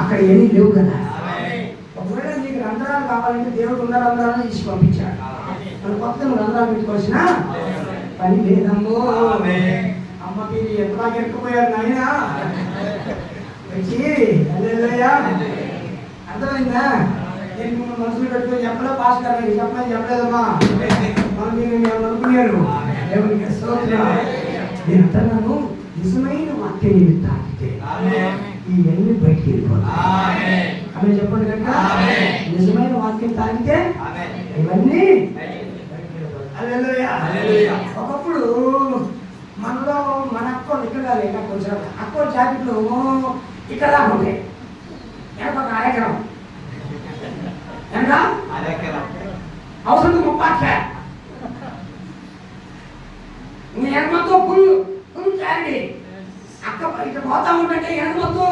అక్కడ ఏమీ లేవు కదా. ఒకవేళ నీకు రంధ్రాలు కావాలంటే దేవుడు ఉన్న రంధ్రాలను తీసి పంపించాడు. మన కొత్త రంధ్రాలు పెట్టుకోవాల్సిన పని లేదమ్మో. అమ్మ మీరు ఎంత ఎక్కిపోయారు నాయన వచ్చి అర్థమైందా? నేను మిమ్మల్ని మనసులు పెట్టుకొని చెప్పలే, పాస్ గారు చెప్పలేదు, చెప్పలేదమ్మా. మనం నేను అనుకున్నాను. దేవునికి స్తోత్రం. నేను అంటున్నాను, నిజమైన వాక్యం నీవు తాకితే ఇవన్నీ బయటికి వెళ్ళిపోతాయి. ఆమె చెప్పండి కనుక నిజమైన వాక్యం తాకితే ఇవన్నీ ఒకప్పుడు మనలో మన అక్కలు ఇక్కడ లేక కొంచెం అక్కో జాకెట్లు ఇక్కడ దాకా ఉంటాయి. ఒక కార్యక్రమం అవసరం 30 నేను మొత్తం ఫుల్ క్లారిటీ అక్క ఇట్లా పోతా ఉంటే వెనక మొత్తం